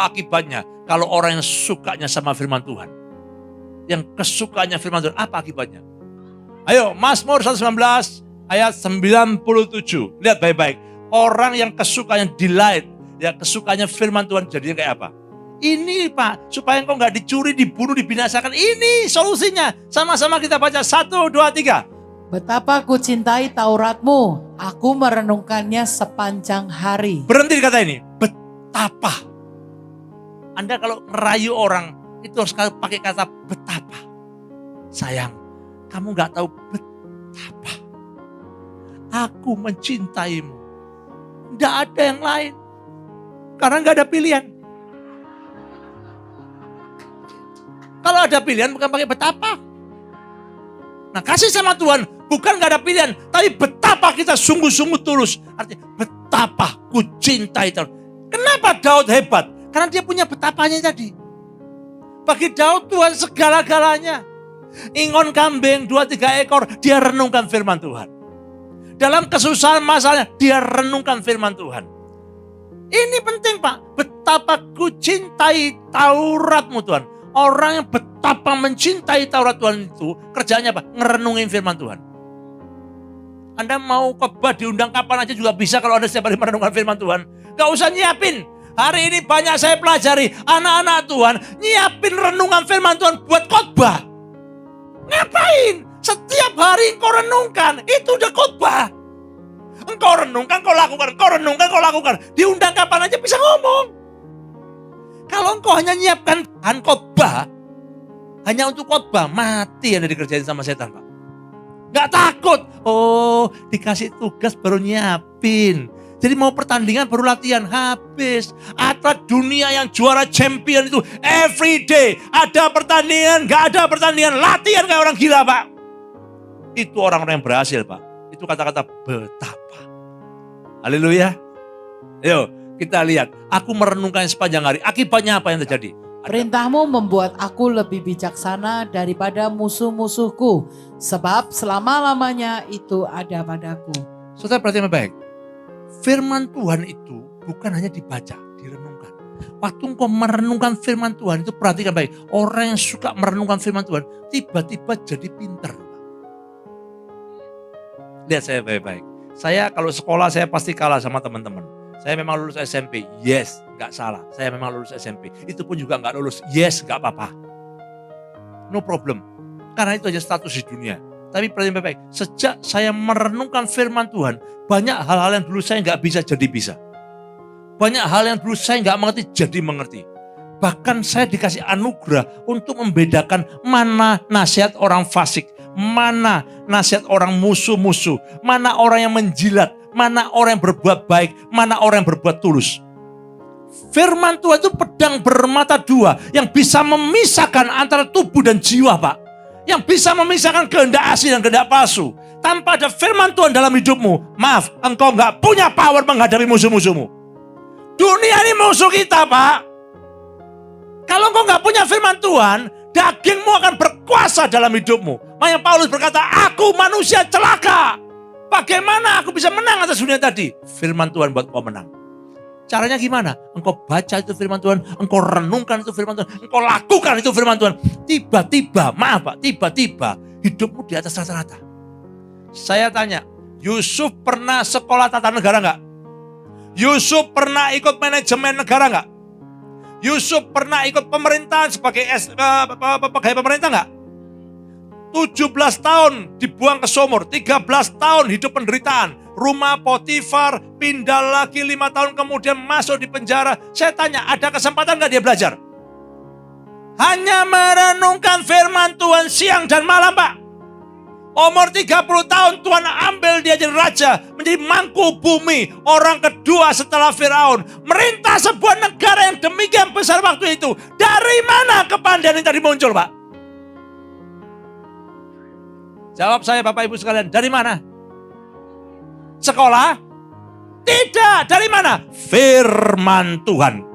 Apa akibatnya kalau orang yang sukanya sama firman Tuhan? Yang kesukaannya firman Tuhan, apa akibatnya? Ayo, Mazmur 119 ayat 97. Lihat baik-baik. Orang yang kesukanya delight, ya kesukanya firman Tuhan jadinya kayak apa? Ini Pak, supaya engkau gak dicuri, dibunuh, dibinasakan. Ini solusinya. Sama-sama kita baca 1, 2, 3. Betapa ku cintai Tauratmu, aku merenungkannya sepanjang hari. Berhenti di kata ini, betapa. Anda kalau merayu orang, itu harus pakai kata betapa. Sayang, kamu gak tahu betapa aku mencintaimu. Tidak ada yang lain. Karena gak ada pilihan. Kalau ada pilihan bukan pakai betapa. Nah, kasih sama Tuhan bukan gak ada pilihan, tapi betapa kita sungguh-sungguh tulus. Artinya betapa ku cintai Tuhan. Kenapa Daud hebat? Karena dia punya betapanya tadi. Bagi Daud Tuhan segala-galanya. Ingon kambing 2-3 ekor, dia renungkan firman Tuhan. Dalam kesusahan masalahnya, dia renungkan firman Tuhan. Ini penting Pak, betapa ku cintai Tauratmu Tuhan. Orang yang betapa mencintai Taurat Tuhan itu, kerjanya apa? Ngerenungin firman Tuhan. Anda mau khotbah diundang kapan aja juga bisa kalau Anda setiap hari merenungkan firman Tuhan. Gak usah nyiapin. Hari ini banyak saya pelajari, anak-anak Tuhan nyiapin renungan firman Tuhan buat khotbah. Ngapain? Setiap hari engkau renungkan, itu udah khotbah. Engkau renungkan, kau lakukan, engkau renungkan, kau lakukan. Diundang kapan aja bisa ngomong. Kalau engkau hanya nyiapkan bahan khotbah, hanya untuk khotbah, mati yang dikerjain sama setan, Pak. Gak takut. Oh, dikasih tugas baru nyiapin. Jadi mau pertandingan baru latihan, habis. Atlet dunia yang juara champion itu every day. Ada pertandingan, gak ada pertandingan, latihan kayak orang gila, Pak. Itu orang-orang yang berhasil, Pak. Itu kata-kata betapa. Haleluya. Ayo, kita lihat. Aku merenungkan sepanjang hari. Akibatnya apa yang terjadi? Perintahmu membuat aku lebih bijaksana daripada musuh-musuhku. Sebab selama-lamanya itu ada padaku. Saudara perhatikan baik. Firman Tuhan itu bukan hanya dibaca, direnungkan. Waktu engkau merenungkan firman Tuhan itu perhatikan baik. Orang yang suka merenungkan firman Tuhan tiba-tiba jadi pinter. Lihat saya baik-baik. Saya kalau sekolah saya pasti kalah sama teman-teman. Saya memang lulus SMP, yes, gak salah. Saya memang lulus SMP. Itu pun juga gak lulus, yes, gak apa-apa. No problem. Karena itu aja status di dunia. Tapi perhatikan baik-baik. Sejak saya merenungkan firman Tuhan, banyak hal-hal yang dulu saya gak bisa jadi bisa. Banyak hal yang dulu saya gak mengerti jadi mengerti. Bahkan saya dikasih anugerah untuk membedakan mana nasihat orang fasik, mana nasihat orang musuh-musuh, mana orang yang menjilat, mana orang yang berbuat baik, mana orang yang berbuat tulus. Firman Tuhan itu pedang bermata dua yang bisa memisahkan antara tubuh dan jiwa, Pak. Yang bisa memisahkan kehendak asli dan kehendak palsu. Tanpa ada firman Tuhan dalam hidupmu, maaf, engkau gak punya power menghadapi musuh-musuhmu. Dunia ini musuh kita, Pak. Kalau engkau gak punya firman Tuhan, dagingmu akan berkuasa dalam hidupmu. Makanya Paulus berkata, aku manusia celaka. Bagaimana aku bisa menang atas dunia tadi? Firman Tuhan buat kau menang. Caranya gimana? Engkau baca itu firman Tuhan, engkau renungkan itu firman Tuhan, engkau lakukan itu firman Tuhan. Tiba-tiba, maaf Pak, tiba-tiba hidupmu di atas rata-rata. Saya tanya, Yusuf pernah sekolah tata negara enggak? Yusuf pernah ikut manajemen negara enggak? Yusuf pernah ikut pemerintahan sebagai pegawai pemerintah enggak? 17 tahun dibuang ke sumur, 13 tahun hidup penderitaan. Rumah Potifar, pindah lagi 5 tahun kemudian masuk di penjara. Saya tanya, ada kesempatan enggak dia belajar? Hanya merenungkan firman Tuhan siang dan malam, Pak. Umur 30 tahun Tuhan ambil dia jadi raja, menjadi mangku bumi, orang kedua setelah Firaun, merintah sebuah negara yang demikian besar waktu itu. Dari mana kepandaian ini tadi muncul, Pak? Jawab saya Bapak Ibu sekalian, dari mana? Sekolah? Tidak, dari mana? Firman Tuhan.